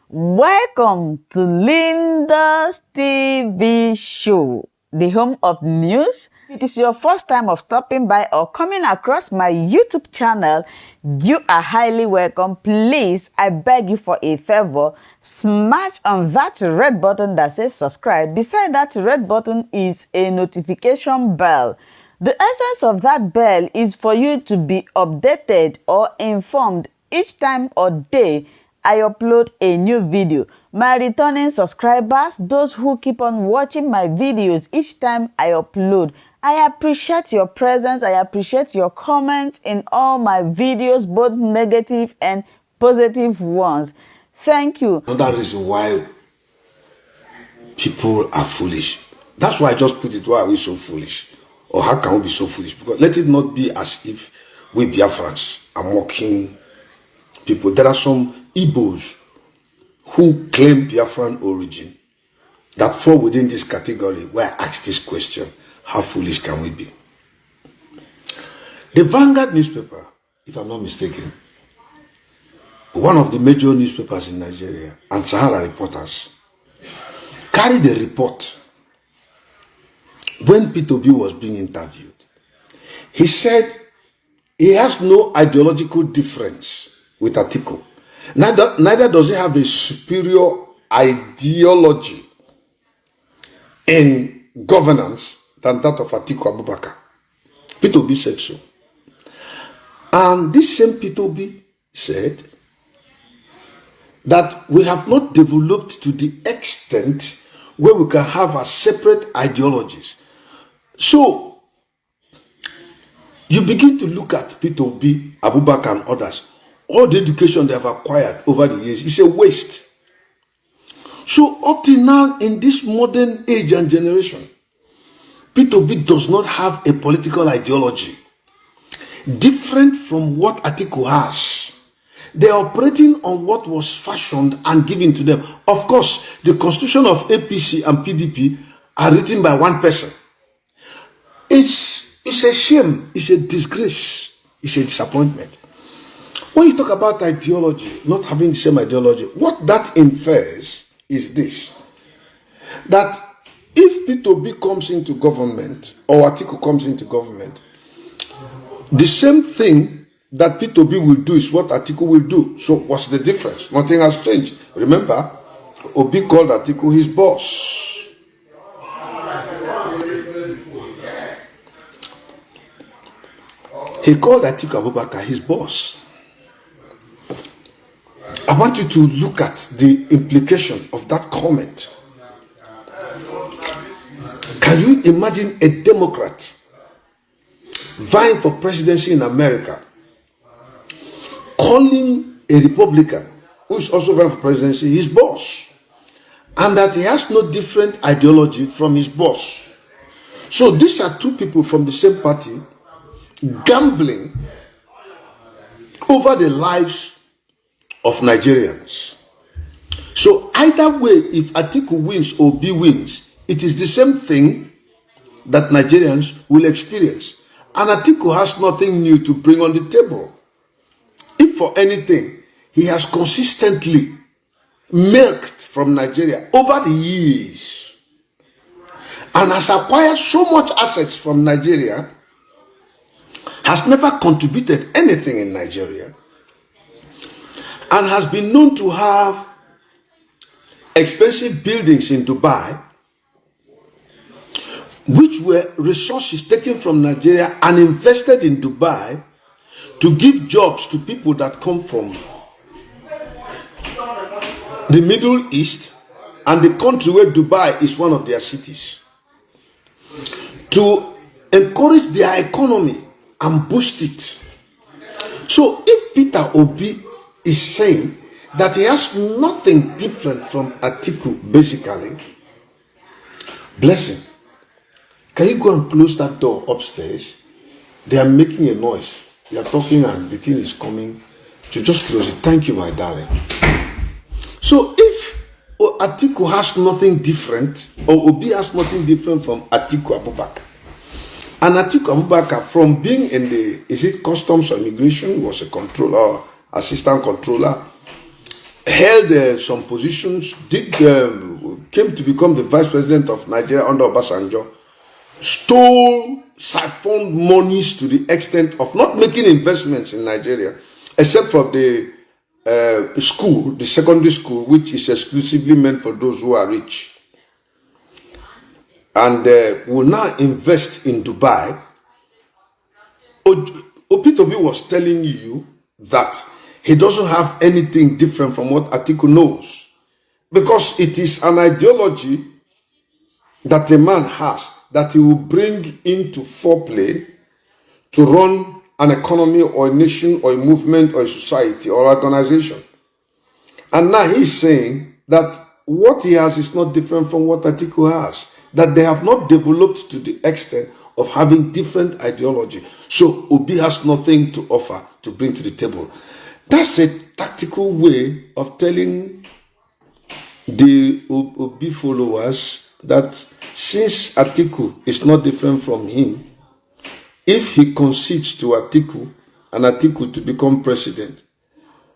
Welcome to Linda's TV show, the home of news. If it is your first time of stopping by or coming across my YouTube channel, you are highly welcome. Please, I beg you for a favor, smash on that red button that says subscribe. Beside that red button is a notification bell. The essence of that bell is for you to be updated or informed each time or day I upload a new video. My returning subscribers, those who keep on watching my videos each time I upload, I appreciate your presence. I appreciate your comments in all my videos, both negative and positive ones. Thank you. Another reason why people are foolish. That's why I just put it, why are we so foolish? Or how can we be so foolish? Because let it not be as if we Biafrans are mocking people. There are some Igbos who claim Biafran origin that fall within this category where I ask this question: how foolish can we be? The Vanguard newspaper, if I'm not mistaken, one of the major newspapers in Nigeria, and Sahara reporters, carried a report when P2B was being interviewed. He said he has no ideological difference with Atiku. Neither does he have a superior ideology in governance than that of Atiku Abubakar. P2B said so. And this same P2B said that we have not developed to the extent where we can have our separate ideologies. So, you begin to look at P2B, Abubakar and others. All the education they have acquired over the years is a waste. So up till now, in this modern age and generation, P2B does not have a political ideology different from what Atiku has. They are operating on what was fashioned and given to them. Of course, the constitution of APC and PDP are written by one person. It's a shame, it's a disgrace, it's a disappointment. When you talk about ideology, not having the same ideology, what that infers is this: that if P2B comes into government or Atiku comes into government, the same thing that P2B will do is what Atiku will do. So what's the difference? Nothing has changed. Remember, Obi called Atiku his boss. He called Atiku Abubakar his boss. I want you to look at the implication of that comment. Can you imagine a Democrat vying for presidency in America calling a Republican who is also vying for presidency his boss, and that he has no different ideology from his boss? So these are two people from the same party gambling over the lives of Nigerians. So either way, if Atiku wins or B wins, it is the same thing that Nigerians will experience. And Atiku has nothing new to bring on the table. If for anything, he has consistently milked from Nigeria over the years and has acquired so much assets from Nigeria, has never contributed anything in Nigeria, and has been known to have expensive buildings in Dubai, which were resources taken from Nigeria and invested in Dubai to give jobs to people that come from the Middle East and the country where Dubai is one of their cities, to encourage their economy and boost it. So if Peter Obi is saying that he has nothing different from Atiku, basically, blessing. Can you go and close that door upstairs? They are making a noise. They are talking and the thing is coming. To just close it. Thank you, my darling. So if Atiku has nothing different, or Obi has nothing different from Atiku Abubakar, and Atiku Abubakar, from being in the, is it customs or immigration, was a controller, assistant controller, held some positions, came to become the vice president of Nigeria under Obasanjo, stole, siphoned monies to the extent of not making investments in Nigeria, except for the school, the secondary school, which is exclusively meant for those who are rich, and will now invest in Dubai. Opitobi was telling you that he doesn't have anything different from what Atiku knows, because it is an ideology that a man has that he will bring into foreplay to run an economy or a nation or a movement or a society or organization. And now he's saying that what he has is not different from what Atiku has, that they have not developed to the extent of having different ideology. So Obi has nothing to offer to bring to the table. That's a tactical way of telling the Obi followers that since Atiku is not different from him, if he concedes to Atiku and Atiku to become president,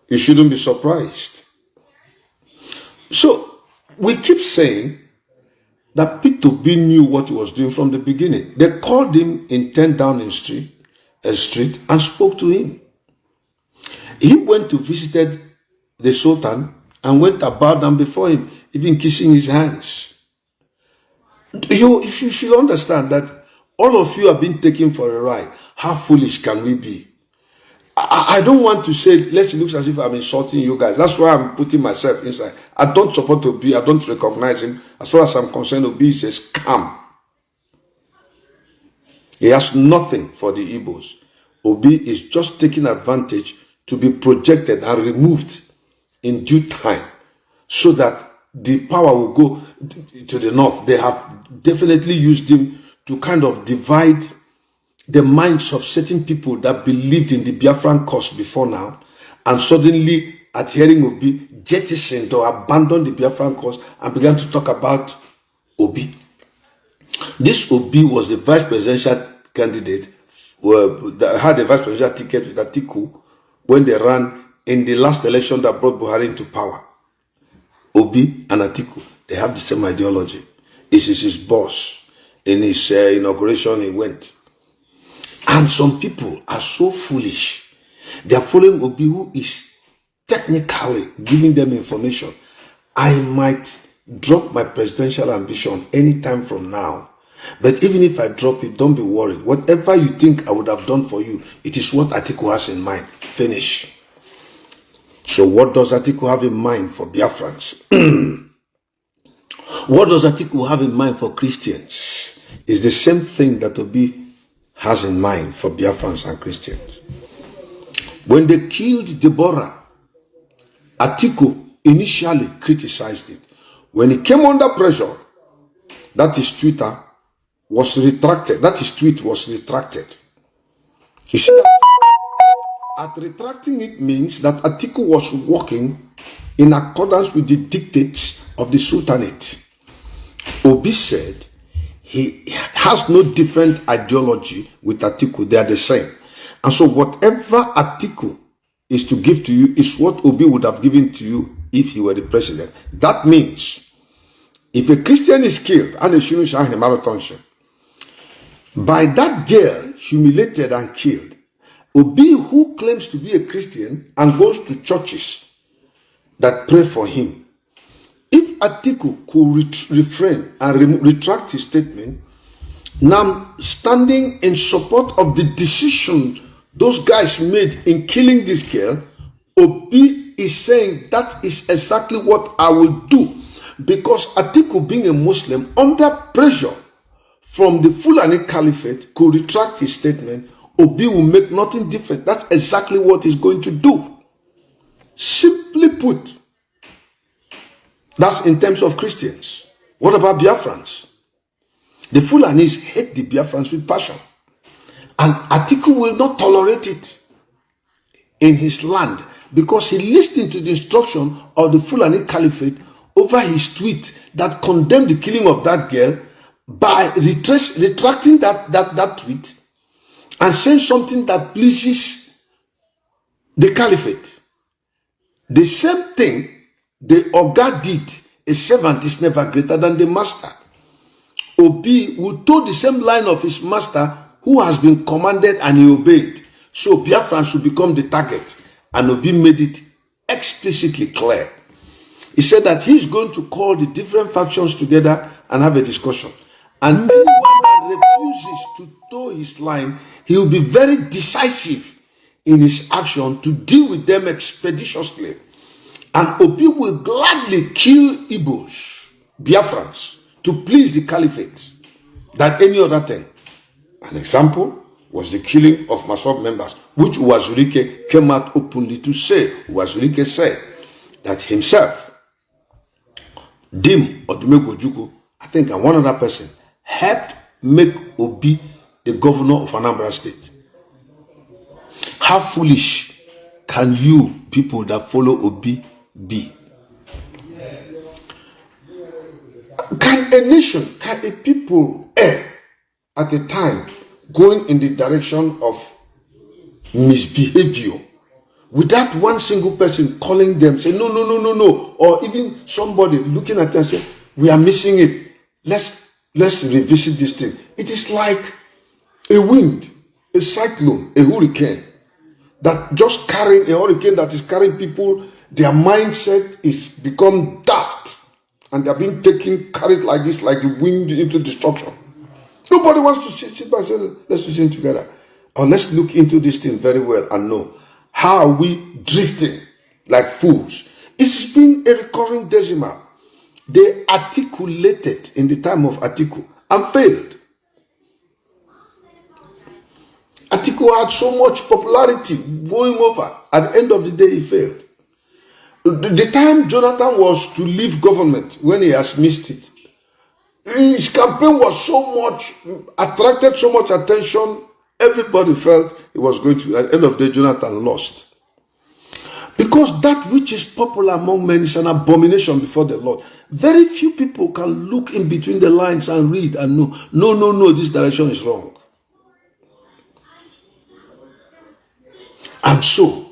you shouldn't be surprised. So we keep saying that P2B knew what he was doing from the beginning. They called him in 10 Downing Street and spoke to him. He went to visit the Sultan and went about down before him, even kissing his hands. You should understand that all of you have been taken for a ride. How foolish can we be? I don't want to say, it looks as if I'm insulting you guys. That's why I'm putting myself inside. I don't support Obi. I don't recognize him. As far as I'm concerned, Obi is a scam. He has nothing for the Igbos. Obi is just taking advantage to be projected and removed in due time so that the power will go to the north. They have definitely used him to kind of divide the minds of certain people that believed in the Biafran cause before now, and suddenly at hearing Obi, jettisoned or abandoned the Biafran cause and began to talk about Obi. This Obi was the vice presidential candidate that had a vice presidential ticket with Atiku when they ran in the last election that brought Buhari into power. Obi and Atiku, they have the same ideology. This is his boss. In his inauguration, he went. And some people are so foolish. They are following Obi, who is technically giving them information. I might drop my presidential ambition anytime from now. But even if I drop it, don't be worried. Whatever you think I would have done for you, it is what Atiku has in mind. Finish. So what does Atiku have in mind for Biafrans? What does Atiku have in mind for Christians? It's the same thing that Obi has in mind for Biafrans and Christians. When they killed Deborah, Atiku initially criticized it. When he came under pressure, that his tweet was retracted. You see that? At retracting it means that Atiku was working in accordance with the dictates of the Sultanate. Obi said he has no different ideology with Atiku. They are the same. And so whatever Atiku is to give to you is what Obi would have given to you if he were the president. That means if a Christian is killed, and by that girl humiliated and killed, Obi, who claims to be a Christian and goes to churches that pray for him, if Atiku could refrain and retract his statement, now standing in support of the decision those guys made in killing this girl, Obi is saying that is exactly what I will do, because Atiku, being a Muslim, under pressure from the Fulani Caliphate, could retract his statement. Obi will make nothing different. That's exactly what he's going to do. Simply put, that's in terms of Christians. What about Biafrans? The Fulanis hate the Biafrans with passion. And Atiku will not tolerate it in his land, because he listened to the instruction of the Fulani Caliphate over his tweet that condemned the killing of that girl by retracting that tweet and saying something that pleases the Caliphate. The same thing the Oga did, a servant is never greater than the master. Obi will toe the same line of his master who has been commanded and he obeyed. So Biafrans should become the target. And Obi made it explicitly clear. He said that he is going to call the different factions together and have a discussion. And anyone that refuses to toe his line, he will be very decisive in his action to deal with them expeditiously. And Obi will gladly kill Igbos, Biafrans, to please the caliphate than any other thing. An example was the killing of Masop members, which Uwazurike came out openly to say. Uwazurike said that himself, Dim Odumegwu, I think, and one other person helped make Obi the governor of Anambra State. How foolish can you people that follow Obi be? Can a nation, can a people err at a time going in the direction of misbehavior without one single person calling them, say no, or even somebody looking at them say, we are missing it. Let's revisit this thing. It is like a wind, a cyclone, a hurricane that just carrying a hurricane that is carrying people. Their mindset is become daft. And they're being carried like this, like the wind into destruction. Nobody wants to sit back and say, let's listen together. Or let's look into this thing very well and know how are we drifting like fools. It's been a recurring decimal. They articulated in the time of Atiku and failed. Atiku had so much popularity going over. At the end of the day, he failed. The time Jonathan was to leave government, when he has missed it, his campaign was so much, attracted so much attention, everybody felt it was going to, at the end of the day, Jonathan lost. Because that which is popular among men is an abomination before the Lord. Very few people can look in between the lines and read and know, no, this direction is wrong. And so,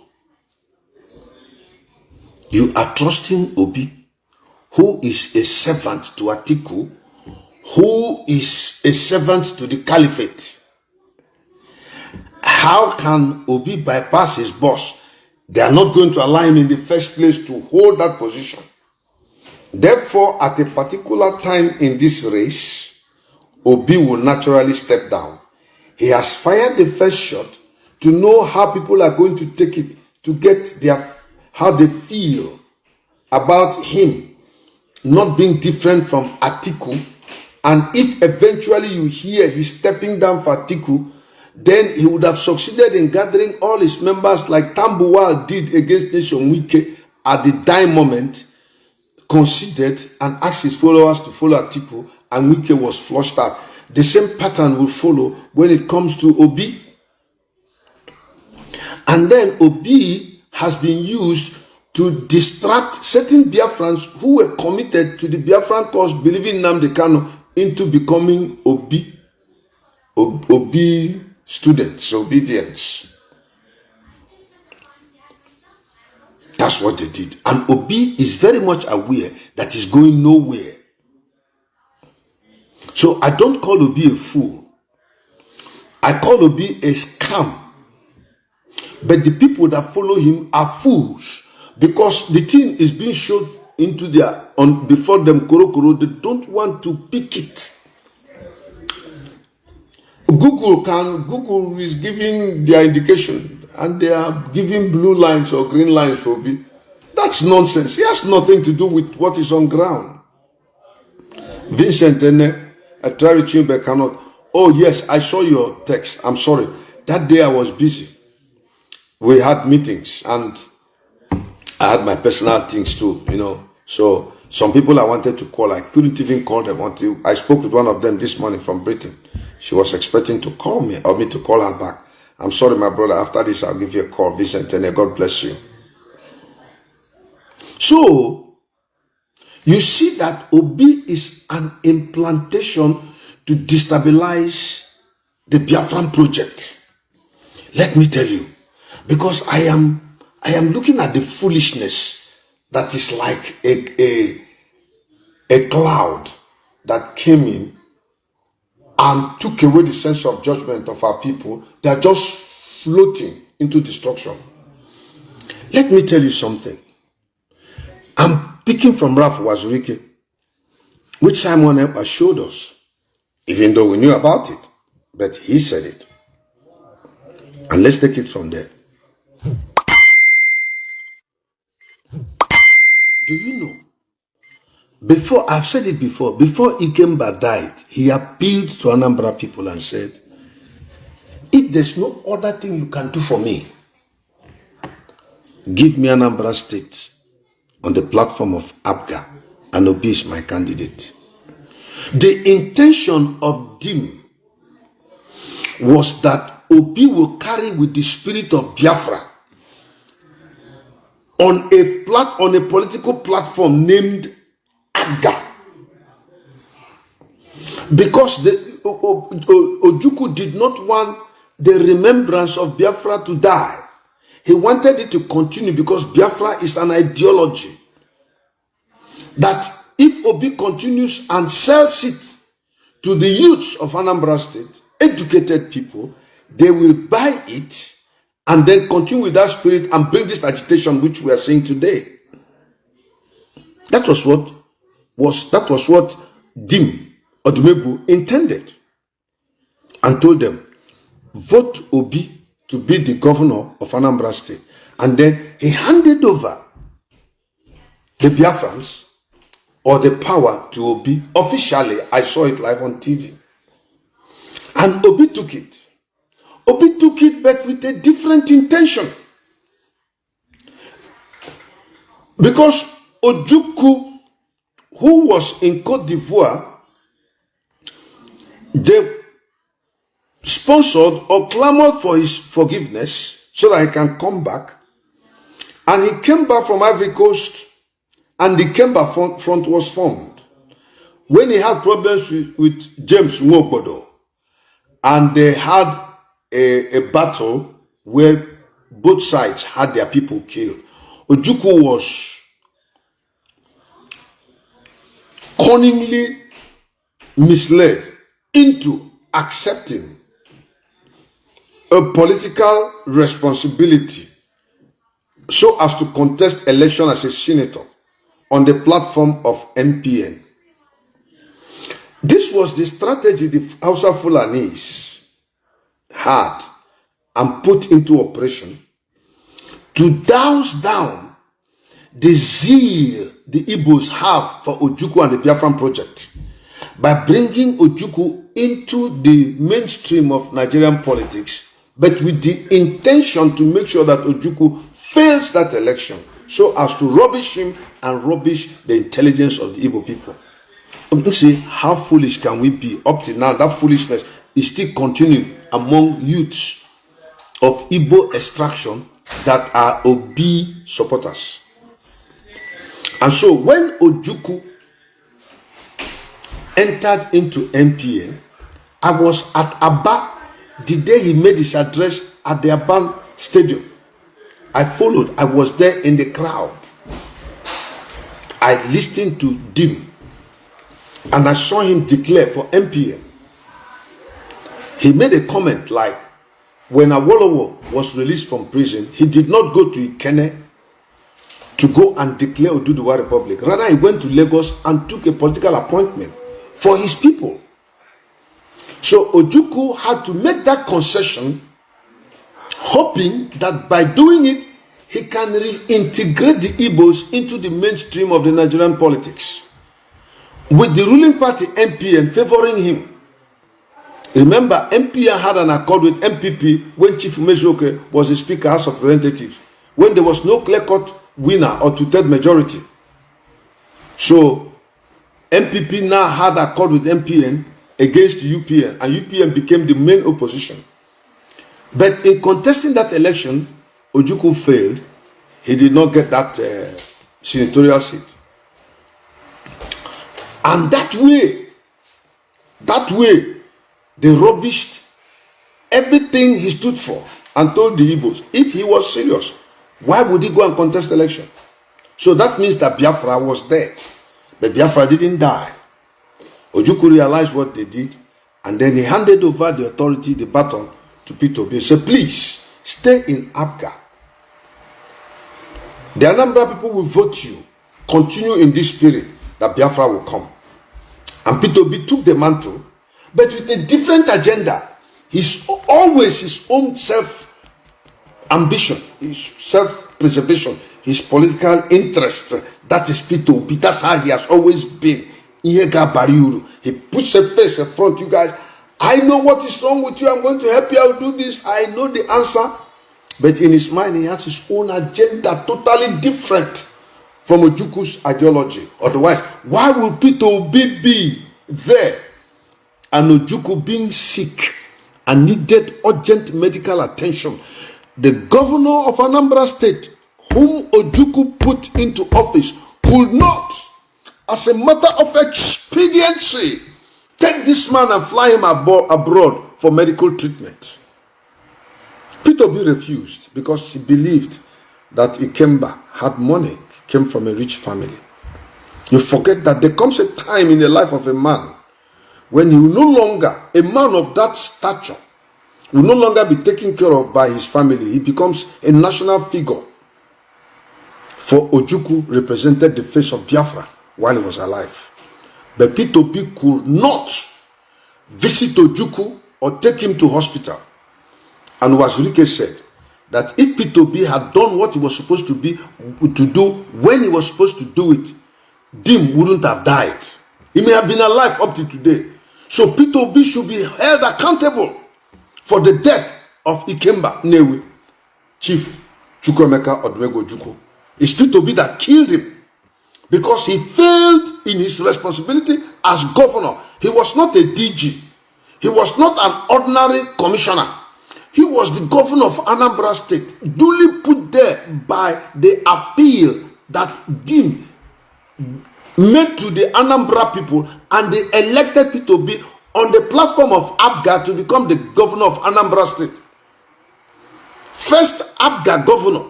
you are trusting Obi, who is a servant to Atiku, who is a servant to the caliphate. How can Obi bypass his boss? They are not going to allow him in the first place to hold that position. Therefore, at a particular time in this race, Obi will naturally step down. He has fired the first shot to know how people are going to take it, to get how they feel about him not being different from Atiku. And if eventually you hear he's stepping down for Atiku, then he would have succeeded in gathering all his members like Tambuwal did against Nation Wike at the dying moment, considered and asked his followers to follow Atiku, and Wike was flushed out. The same pattern will follow when it comes to Obi. And then Obi has been used to distract certain Biafrans who were committed to the Biafran cause, believing Nnamdi Kanu, into becoming Obi students, obedience. That's what they did. And Obi is very much aware that he's going nowhere. So I don't call Obi a fool. I call Obi a scam. But the people that follow him are fools, because the thing is being showed into before them koro. They don't want to pick it. Google is giving their indication, and they are giving blue lines or green lines for Obi. That's nonsense. It has nothing to do with what is on ground. Vincent I tried reaching back cannot. Oh yes, I saw your text. I'm sorry. That day I was busy. We had meetings and I had my personal things too, So some people I wanted to call, I couldn't even call them until I spoke with one of them this morning from Britain. She was expecting to call me or me to call her back. I'm sorry, my brother. After this, I'll give you a call. Vincent, God bless you. So, you see that Obi is an implantation to destabilize the Biafran project. Let me tell you, because I am looking at the foolishness that is like a cloud that came in and took away the sense of judgment of our people. They are just floating into destruction. Let me tell you something. I'm picking from Ralph Wazurike, which Simon Epa showed us, even though we knew about it, but he said it. And let's take it from there. Do you know? I've said it before Ikemba died, he appealed to Anambra people and said, if there's no other thing you can do for me, give me Anambra State on the platform of ABGA, and Obi is my candidate. The intention of Dim was that Obi will carry with the spirit of Biafra on a political platform named ABGA. Because Ojukwu did not want the remembrance of Biafra to die. He wanted it to continue because Biafra is an ideology that if Obi continues and sells it to the youths of Anambra State, educated people, they will buy it and then continue with that spirit and bring this agitation which we are seeing today. That was what Dim Odumegwu intended, and told them, vote Obi to be the governor of Anambra State. And then he handed over the Biafrans or the power to Obi. Officially, I saw it live on TV. And Obi took it. Obi took it, but with a different intention. Because Ojukwu, who was in Côte d'Ivoire, they sponsored or clamored for his forgiveness so that he can come back. And he came back from Ivory Coast, and the Kemba front was formed. When he had problems with James Nwobodo, and they had a battle where both sides had their people killed, Ojukwu was cunningly misled into accepting a political responsibility so as to contest election as a senator on the platform of MPN. This was the strategy the Hausa Fulanis had and put into operation to douse down the zeal the Igbos have for Ojukwu and the Biafran project by bringing Ojukwu into the mainstream of Nigerian politics, but with the intention to make sure that Ojukwu fails that election so as to rubbish him and rubbish the intelligence of the Igbo people. You see, how foolish can we be? Up to now, that foolishness is still continuing among youths of Igbo extraction that are Obi supporters. And so when Ojukwu entered into MPN, I was at Aba the day he made his address at the Aban Stadium. I followed. I was there in the crowd. I listened to Dim, and I saw him declare for MPN. He made a comment like, when Awolowo was released from prison, he did not go to Ikene to go and declare Oduduwa Republic. Rather, he went to Lagos and took a political appointment for his people. So Ojukwu had to make that concession, hoping that by doing it, he can reintegrate the Igbos into the mainstream of the Nigerian politics, with the ruling party MPN favoring him. Remember, MPN had an accord with MPP when Chief Umezuoke was the Speaker, House of Representatives, when there was no clear-cut winner or two-third majority. So MPP now had an accord with MPN against UPN, and UPN became the main opposition. But in contesting that election, Ojukwu failed. He did not get that senatorial seat. And that way, they rubbished everything he stood for and told the Igbos, if he was serious, why would he go and contest election? So that means that Biafra was dead. But Biafra didn't die. Ojukwu realized what they did, and then he handed over the authority, the baton, to Peter Obi. He said, please, stay in Abga. The Anambra people will vote you. Continue in this spirit that Biafra will come. And Peter Obi took the mantle, but with a different agenda. He's always his own self-ambition, his self-preservation, his political interest. That is Peter Obi. That's how he has always been. He puts a face in front. You guys, I know what is wrong with you. I'm going to help you. I'll do this. I know the answer. But in his mind, he has his own agenda, totally different from Ojukwu's ideology. Otherwise, why would Peter Obi be there and Ojukwu being sick and needed urgent medical attention? The governor of Anambra State, whom Ojukwu put into office, could not, as a matter of expediency, take this man and fly him abroad for medical treatment. Peter Obi refused because he believed that Ikemba had money, came from a rich family. You forget that there comes a time in the life of a man when he will no longer, a man of that stature, will no longer be taken care of by his family. He becomes a national figure. For Ojukwu represented the face of Biafra while he was alive. But Peter Obi could not visit Ojukwu or take him to hospital. And Wazirike said that if Peter Obi had done what he was supposed to do when he was supposed to do it, Dim wouldn't have died. He may have been alive up to today. So Peter Obi should be held accountable for the death of Ikemba Newe, Chief Chukwuemeka Odumegwu Ojukwu. It's Peter Obi that killed him because he failed in his responsibility as governor. He was not a DG. He was not an ordinary commissioner. He was the governor of Anambra State, duly put there by the appeal that Dim made to the Anambra people, and they elected Peter Obi on the platform of Abga to become the governor of Anambra State. First Abga governor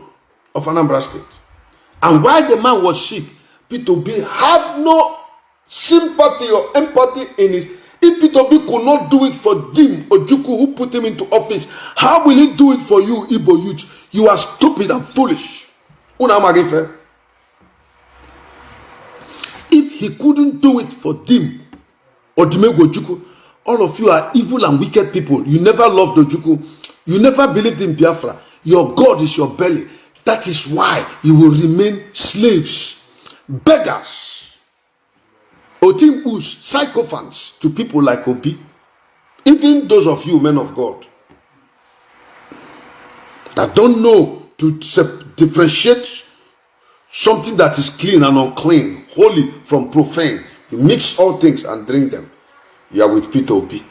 of Anambra State. And while the man was sick, Peter Obi had no sympathy or empathy in his. If Peter Obi could not do it for Dim Ojukwu, who put him into office, how will he do it for you, Igbo youth? You are stupid and foolish. If he couldn't do it for Dim Odumegwu Ojukwu, all of you are evil and wicked people. You never loved Ojukwu. You never believed in Biafra. Your God is your belly. That is why you will remain slaves, beggars, Otimbus, sycophants to people like Obi. Even those of you, men of God, that don't know to differentiate something that is clean and unclean, holy from profane. You mix all things and drink them. You are with Peter Obi.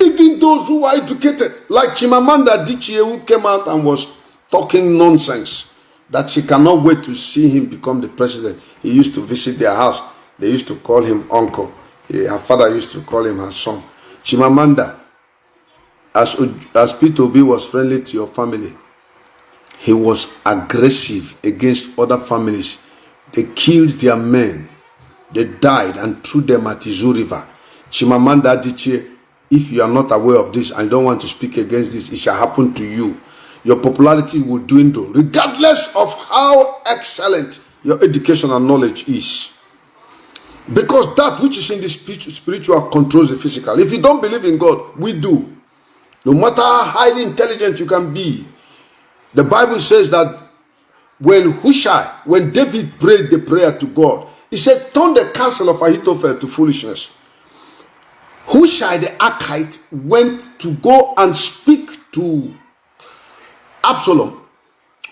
Even those who are educated, like Chimamanda Adichie, who came out and was talking nonsense, that she cannot wait to see him become the president. He used to visit their house. They used to call him uncle. Her father used to call him her son. Chimamanda, as Peter Obi was friendly to your family, he was aggressive against other families. They killed their men. They died and threw them at Izu River. Chimamanda Adichie, if you are not aware of this and don't want to speak against this, it shall happen to you. Your popularity will dwindle, regardless of how excellent your education and knowledge is. Because that which is in the spiritual controls the physical. If you don't believe in God, we do. No matter how highly intelligent you can be. The Bible says that when David prayed the prayer to God, he said, turn the counsel of Ahithophel to foolishness. Hushai the Archite went to go and speak to Absalom,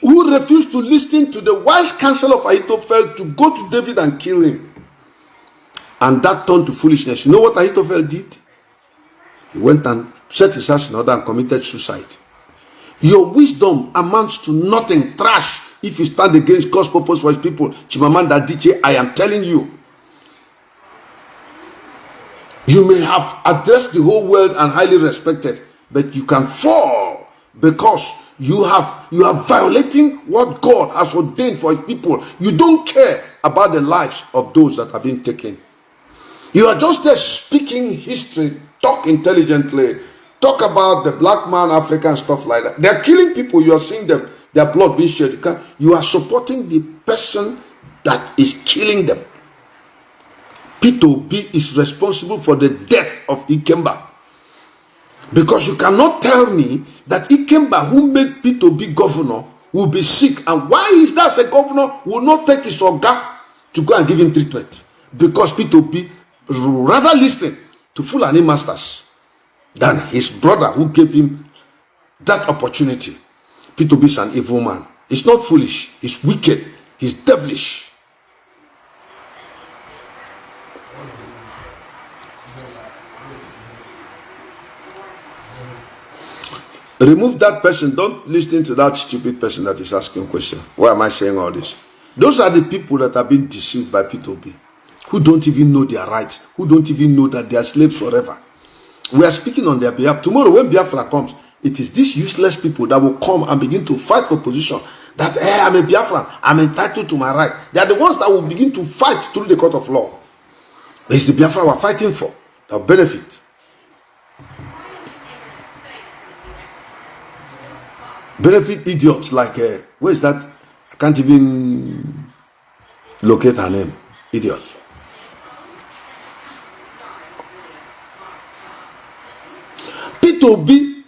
who refused to listen to the wise counsel of Ahithophel to go to David and kill him. And that turned to foolishness. You know what Ahithophel did? He went and set his house in order and committed suicide. Your wisdom amounts to nothing, trash, if you stand against God's purpose for his people. Chimamanda Adichie, I am telling you. You may have addressed the whole world and highly respected, but you can fall because you are violating what God has ordained for his people. You don't care about the lives of those that have been taken. You are just there speaking history, talk intelligently, talk about the black man, African, stuff like that. They are killing people. You are seeing them, their blood being shed. You are supporting the person that is killing them. P2B is responsible for the death of Ikemba. Because you cannot tell me that Ikemba, who made P2B governor, will be sick. And why is that the governor will not take his oga to go and give him treatment? Because P2B rather listen to Fulani masters than his brother who gave him that opportunity. P2B is an evil man. He's not foolish. He's wicked. He's devilish. Remove that person. Don't listen to that stupid person that is asking questions. Why am I saying all this? Those are the people that have been deceived by P2B, who don't even know their rights, who don't even know that they are slaves forever. We are speaking on their behalf. Tomorrow when Biafra comes, it is these useless people that will come and begin to fight for position that, hey, I'm a Biafran, I'm entitled to my right. They are the ones that will begin to fight through the court of law. It's the Biafra we are fighting for that will benefit. Benefit idiots like, where is that? I can't even locate her name. Idiot. P2B,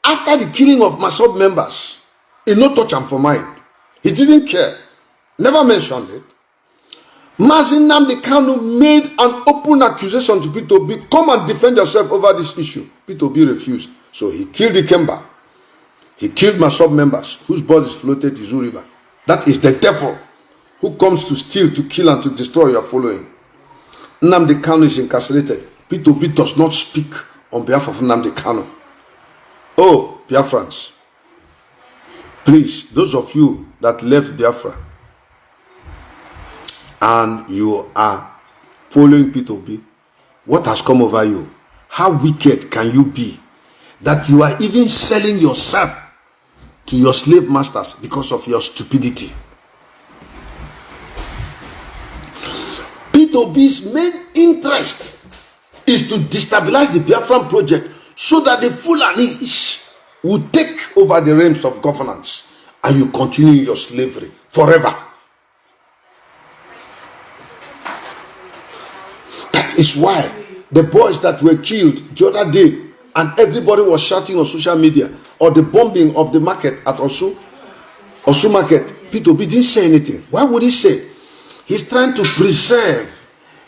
after the killing of Masob members, he no touch him for mind. He didn't care. Never mentioned it. Mazin Nnamdi Kanu made an open accusation to P2B. Come and defend yourself over this issue. P2B refused. So he killed Ikemba. He killed Masob members whose bodies floated the Zoo River. That is the devil who comes to steal, to kill, and to destroy your following. Nnamdi Kanu is incarcerated. P2B does not speak on behalf of Nnamdi Kanu. Oh, Biafrans, please, those of you that left Biafra and you are following P2B, what has come over you? How wicked can you be that you are even selling yourself to your slave masters because of your stupidity? P2B's main interest is to destabilize the Biafran project so that the Fulanis will take over the reins of governance and you continue your slavery forever. That is why the boys that were killed the other day and everybody was shouting on social media, or the bombing of the market at Osu market, P2B didn't say anything. Why would he say? He's trying to preserve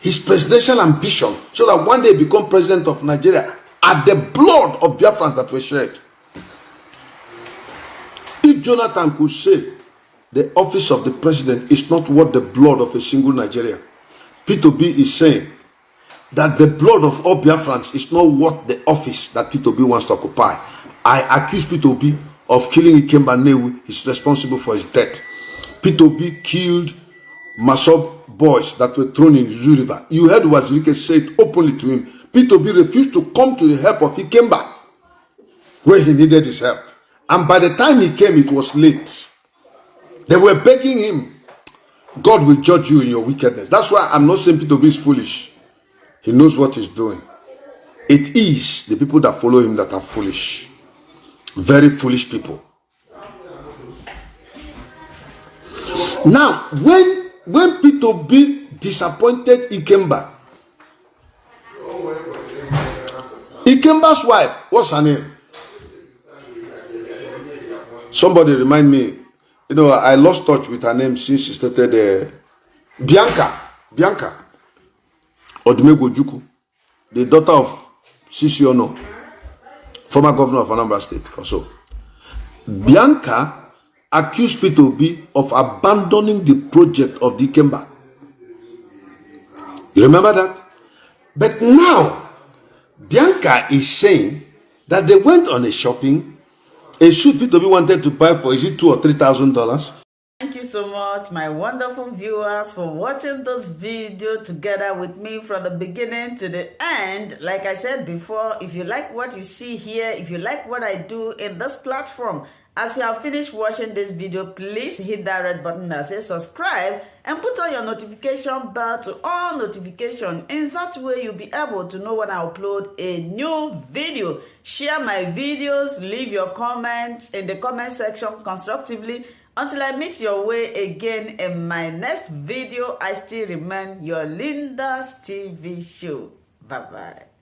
his presidential ambition so that one day he become president of Nigeria at the blood of Biafrans that were shed. If Jonathan could say the office of the president is not worth the blood of a single Nigerian, P2B is saying that the blood of all Biafrans is not worth the office that P2B wants to occupy. I accuse P2B of killing Ikemba Nnewi. He's responsible for his death. P2B killed Masob boys that were thrown in the Zoo River. You heard Wazirike say it openly to him. P2B refused to come to the help of Ikemba where he needed his help. And by the time he came, it was late. They were begging him, God will judge you in your wickedness. That's why I'm not saying P2B is foolish. He knows what he's doing. It is the people that follow him that are foolish. Very foolish people. Now, when P2B disappointed Ikemba, Ikemba's wife, what's her name? Somebody remind me. You know, I lost touch with her name since she started. Bianca Odumegwu, the daughter of Sisi Ono, former governor of Anambra State also. Bianca accused P2B of abandoning the project of the Ikemba. You remember that? But now, Bianca is saying that they went on a shopping, a suit P2B wanted to buy for, is it $2,000 or $3,000? Thank you so so much, my wonderful viewers, for watching this video together with me from the beginning to the end. Like I said before, if you like what you see here, if you like what I do in this platform, as you have finished watching this video, please hit that red button that says subscribe and put on your notification bell to all notification. In that way, you'll be able to know when I upload a new video. Share my videos, leave your comments in the comment section constructively. Until I meet your way again in my next video, I still remain your Linda's TV show. Bye-bye.